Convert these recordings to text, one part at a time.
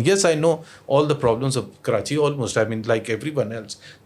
And yes, I know all the problems of Karachi almost. I mean, like everyone else.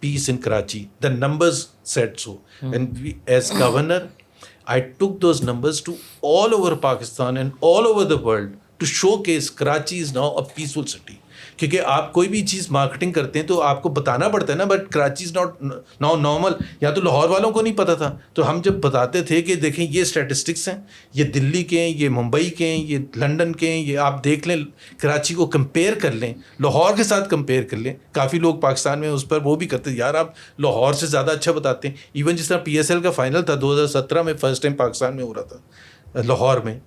peace in Karachi. The numbers said so. And we, as governor, I took those numbers to all over Pakistan and all over the world to showcase Karachi is now a peaceful city. کیونکہ آپ کوئی بھی چیز marketing کرتے ہیں تو آپ کو بتانا پڑتا ہے نا, but Karachi is not now normal. یا تو لاہور والوں کو نہیں پتا تھا, تو ہم جب بتاتے تھے کہ دیکھیں یہ اسٹیٹسٹکس ہیں, یہ دلی کے ہیں, یہ ممبئی کے ہیں, یہ لنڈن کے ہیں, یہ آپ دیکھ لیں کراچی کو کمپیئر کر لیں, لاہور کے ساتھ کمپیئر کر لیں. کافی لوگ پاکستان میں اس پر وہ بھی کرتے یار آپ لاہور سے زیادہ اچھا بتاتے ہیں. ایون جس طرح PSL کا فائنل تھا 2017 میں, فرسٹ ٹائم پاکستان میں ہو رہا تھا لاہور میں,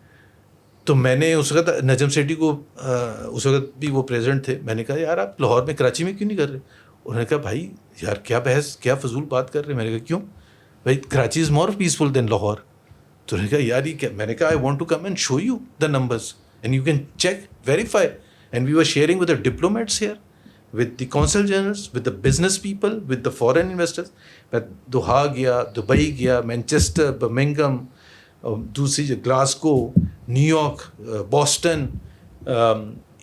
تو میں نے اس وقت نجم سیٹھی کو, اس وقت بھی وہ پریزیڈنٹ تھے, میں نے کہا یار آپ لاہور میں کراچی میں کیوں نہیں کر رہے؟ انہوں نے کہا بھائی یار کیا بحث, کیا فضول بات کر رہے ہیں. میں نے کہا کیوں بھائی, کراچی از مور پیسفل دین لاہور. تو انہوں نے کہا یار یہ کیا. میں نے کہا I want to come and show you the numbers and you can check verify. And we are sharing with the diplomats here, with the consul generals, with the business people, with the foreign investors. میں Doha گیا, Dubai گیا, Manchester, Birmingham, دوسری Glasgow, new York, Boston,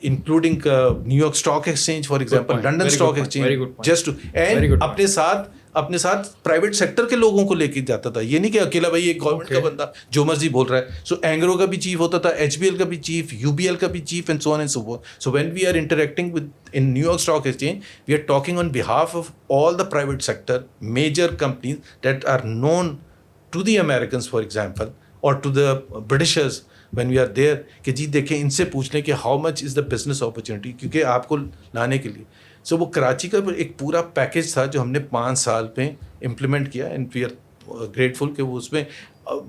including new York stock exchange for example, London stock exchange, just and اپنے ساتھ private sector کے لوگوں کو لے کے جاتا تھا. یہ نہیں کہ اکیلا بھائی ایک گورنمنٹ کا بندہ جو مرضی بول رہا ہے. سو اینگرو کا بھی چیف ہوتا تھا, HBL کا بھی چیف, UBL کا بھی chief, and so on and so forth. So when we are interacting with in New York stock exchange, we are talking on behalf of all the private sector major companies that are known to the Americans for example, اور to the Britishers when we are there, کہ جی دیکھیں ان سے پوچھ لیں کہ how much is the business opportunity, کیونکہ آپ کو لانے کے لیے. سو وہ کراچی کا ایک پورا پیکیج تھا جو ہم نے 5 سال پہ امپلیمنٹ کیا, اینڈ وی آر گریٹفل کہ وہ اس میں,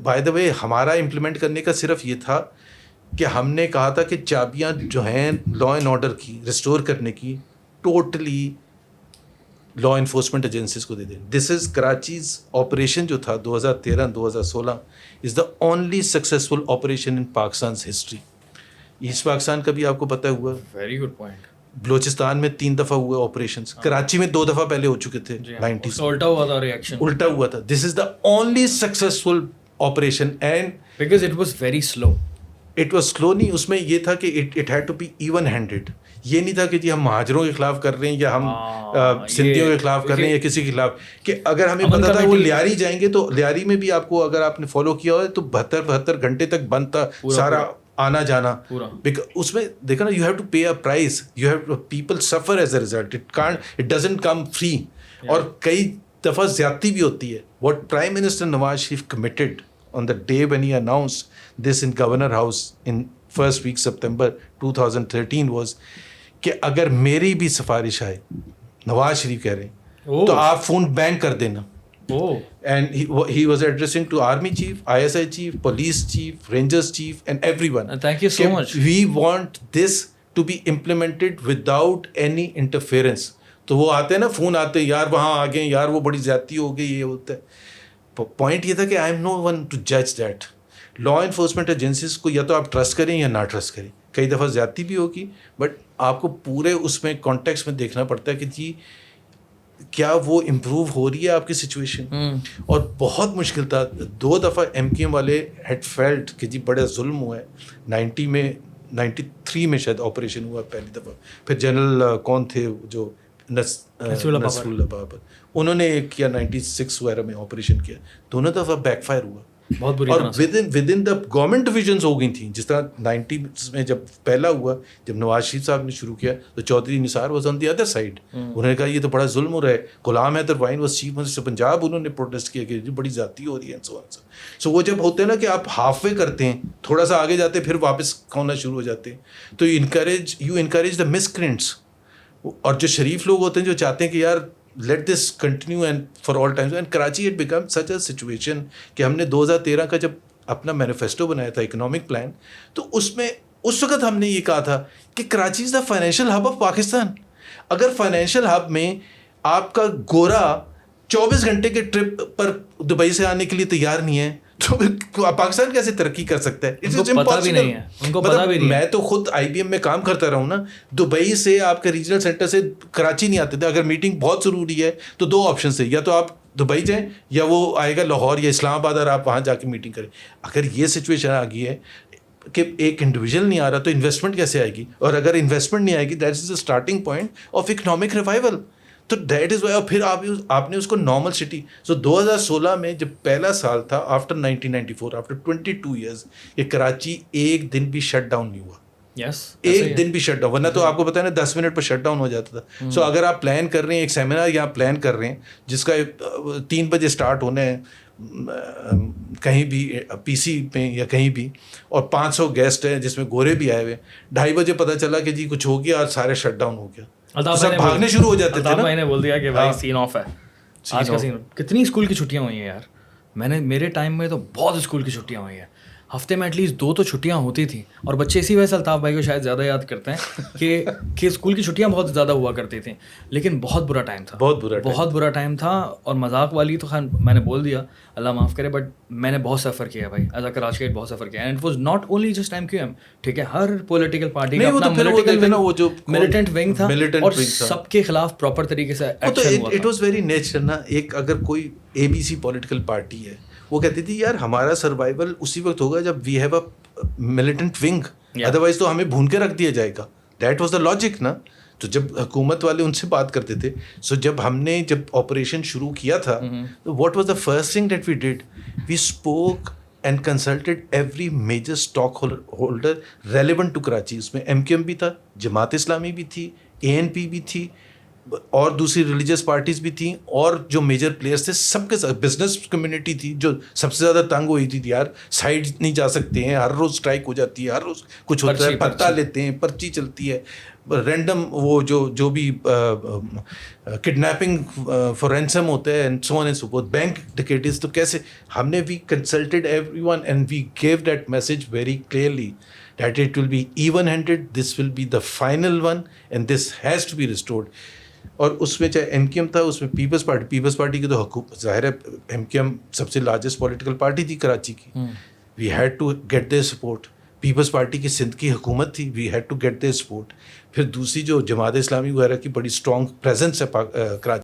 بائی دا وے ہمارا امپلیمنٹ کرنے کا صرف یہ تھا کہ ہم نے کہا تھا کہ چابیاں جو ہیں لا اینڈ آرڈر کی ریسٹور کرنے کی ٹوٹلی لا انفورسمنٹ ایجنسیز کو دے دیں. دس از کراچیز آپریشن جو تھا 2013-2016 is the only successful operation in Pakistan's history. East Pakistan کا بھی آپ کو پتہ ہوا, ویری گڈ پوائنٹ. بلوچستان میں 3 دفعہ ہوئے آپریشنز, کراچی میں 2 دفعہ پہلے ہو چکے تھے 90s, الٹا ہوا تھا ریئیکشن, الٹا ہوا تھا. This is the only successful operation, and because it was very slow. It was slow نہیں, اس میں یہ تھا کہ it had to be even handed. یہ نہیں تھا کہ جی ہم مہاجروں کے خلاف کر رہے ہیں یا ہم سندھیوں کے خلاف کر رہے ہیں یا کسی کے خلاف, کہ اگر ہمیں پتا تھا وہ لیاری جائیں گے, تو لیاری میں بھی آپ کو اگر آپ نے فالو کیا ہو تو 72 گھنٹے تک بند تھا سارا آنا جانا. اس میں دیکھا نا, you have to pay a price, you have people suffer as a result, it doesn't come free, اور کئی دفعہ زیادتی بھی ہوتی ہے. What prime minister Nawaz Sharif committed on the day when he announced this in Governor House in first week September 2013 was کہ اگر میری بھی سفارش آئے, نواز شریف کہہ رہے ہیں, تو آپ فون بینک کر دینا. And he was addressing to army chief, ISI chief, police chief, rangers chief and everyone. Thank you so much. We want this to be implemented without any interference. تو وہ آتے ہیں نا, فون آتے ہیں, یار وہاں آ گئے, یار وہ بڑی زیادتی ہو گئی, یہ ہوتا ہے. پوائنٹ یہ تھا کہ I am no one to جج دیٹ. لا انفورسمنٹ ایجنسیز کو یا تو آپ ٹرسٹ کریں یا نہ ٹرسٹ کریں. کئی دفعہ زیادتی بھی ہوگی, بٹ آپ کو پورے اس میں کانٹیکس میں دیکھنا پڑتا ہے کہ جی کیا وہ امپروو ہو رہی ہے آپ کی سچویشن. اور بہت مشکل تھا. 2 دفعہ MKM والے ہیڈ فیلٹ کہ جی بڑے ظلم ہوا ہے. 93 میں شاید آپریشن ہوا پہلی دفعہ. پھر جنرل کون تھے جو نصر اللہ بابر, انہوں نے ایک کیا 96 وغیرہ میں آپریشن کیا. دونوں دفعہ بیک فائر ہوا بہت بری, اور with in the government divisions ہو گئی تھیں. جس طرح 90 میں جب پہلا ہوا, جب نواز شریف صاحب نے شروع کیا, تو Chaudhry Nisar was on the other side. انہوں نے کہا یہ تو بڑا ظلم ہو رہا ہے. غلام حیدر وائن واز چیف منسٹر پنجاب, انہوں نے پروٹیسٹ کیا کہ بڑی زیادتی ہو رہی ہے. سو وہ جب ہوتے ہیں نا کہ آپ ہاف وے کرتے ہیں, تھوڑا سا آگے جاتے ہیں, پھر واپس ہونا شروع ہو جاتے ہیں, تو یو انکریج دا مسکرینٹس. اور جو شریف لوگ ہوتے ہیں جو چاہتے ہیں کہ یار let this continue and for all Times. And Karachi it become such a situation کہ ہم نے 2013 کا جب اپنا مینیفیسٹو بنایا تھا اکنامک پلان, تو اس میں اس وقت ہم نے یہ کہا تھا کہ Karachi is the financial hub of Pakistan. اگر فائنینشیل ہب میں آپ کا گورا 24 گھنٹے کے ٹرپ پر دبئی سے آنے کے لیے تیار نہیں ہے, تو پاکستان کیسے ترقی کر سکتا ہے؟ میں تو خود IBM میں کام کرتا رہا ہوں نا, دبئی سے آپ کے ریجنل سینٹر سے کراچی نہیں آتے تھے. اگر میٹنگ بہت ضروری ہے تو 2 آپشن تھے, یا تو آپ دبئی جائیں یا وہ آئے گا لاہور یا اسلام آباد اور آپ وہاں جا کے میٹنگ کریں. اگر یہ سچویشن آ گئی ہے کہ ایک انڈیویجول نہیں آ رہا, تو انویسٹمنٹ کیسے آئے گی؟ اور اگر انویسٹمنٹ نہیں آئے گی, that is the starting point of economic revival. تو دیٹ از وائی. اور پھر آپ نے اس کو نارمل سٹی. سو 2016 میں جب پہلا سال تھا آفٹر 1994, آفٹر 22 ایئرز, کہ کراچی ایک دن بھی شٹ ڈاؤن نہیں ہوا. یس ایک دن بھی شٹ ڈاؤن, ورنہ تو آپ کو پتا ہے نا 10 منٹ پر شٹ ڈاؤن ہو جاتا تھا. سو اگر آپ پلان کر رہے ہیں ایک سیمینار یا پلان کر رہے ہیں جس کا 3 بجے اسٹارٹ ہونا ہے کہیں بھی پی سی میں یا کہیں بھی, اور 500 گیسٹ ہیں جس میں گورے بھی آئے ہوئے, 2:30 بجے پتہ چلا کہ جی کچھ ہو گیا اور سارے شٹ ڈاؤن ہو گیا, سب بھاگنے شروع ہو جاتے تھے نا. میں نے بول دیا کہ بھائی سین آف ہے آج کا سین. کتنی اسکول کی چھٹیاں ہوئی ہیں یار, میرے ٹائم میں تو بہت اسکول کی چھٹیاں ہوئی ہیں. ہفتے میں ایٹ لیسٹ 2 تو چھٹیاں ہوتی تھیں, اور بچے اسی وجہ سے الطاف بھائی کو شاید زیادہ یاد کرتے ہیں کہ اسکول کی چھٹیاں بہت زیادہ ہوا کرتی تھیں. لیکن بہت برا ٹائم تھا, بہت برا ٹائم تھا. اور مذاق والی تو خیر میں نے بول دیا, اللہ معاف کرے, بٹ میں نے بہت سفر کیا بھائی ایز اے کراچی گیٹ, بہت سفر کیا. And it was not only just MQM, ٹھیک ہے, ہر پولیٹیکل پارٹی کا اپنا ملیٹنٹ ونگ تھا اور سب کے خلاف پراپر طریقے سے ایکشن ہوا. اٹ واز ویری نیچرل نا. ایک اگر کوئی ABC پولیٹیکل پارٹی ہے, وہ کہتی تھی یار ہمارا سروائیول اسی وقت ہوگا جب we have a militant wing, otherwise تو ہمیں بھون کے رکھ دیا جائے گا. دیٹ واز دا لاجک نا. تو جب حکومت والے ان سے بات کرتے تھے, سو جب ہم نے آپریشن شروع کیا تھا, what was the first thing that we did, we spoke and consulted every major stakeholder relevant to Karachi. اس میں MQM بھی تھا, جماعت اسلامی بھی تھی, ANP بھی تھی, اور دوسری ریلیجیس پارٹیز بھی تھیں, اور جو میجر پلیئرس تھے سب کے ساتھ. بزنس کمیونٹی تھی جو سب سے زیادہ تنگ ہوئی تھی, یار سائڈ نہیں جا سکتے ہیں, ہر روز اسٹرائک ہو جاتی ہے, ہر روز کچھ ہوتا ہے, پتہ لیتے ہیں, پرچی چلتی ہے, رینڈم وہ جو بھی کڈنیپنگ فار رینسم ہوتا ہے, and so on and so forth, bank dacoities. تو کیسے ہم نے we consulted everyone and we gave that message very clearly that it will be even-handed, this will be the final one and this has to be restored. اور اس میں چاہے MQM تھا, اس میں Peoples Party کی تو حکومت, ظاہر ہے MQM سب سے لارجسٹ پولیٹیکل پارٹی تھی کراچی کی, we had to get their support. Peoples Party کی سندھ کی حکومت تھی, we had to get their support. پھر دوسری جو جماعت اسلامی وغیرہ کی بڑی اسٹرانگ پریزنس ہے کراچی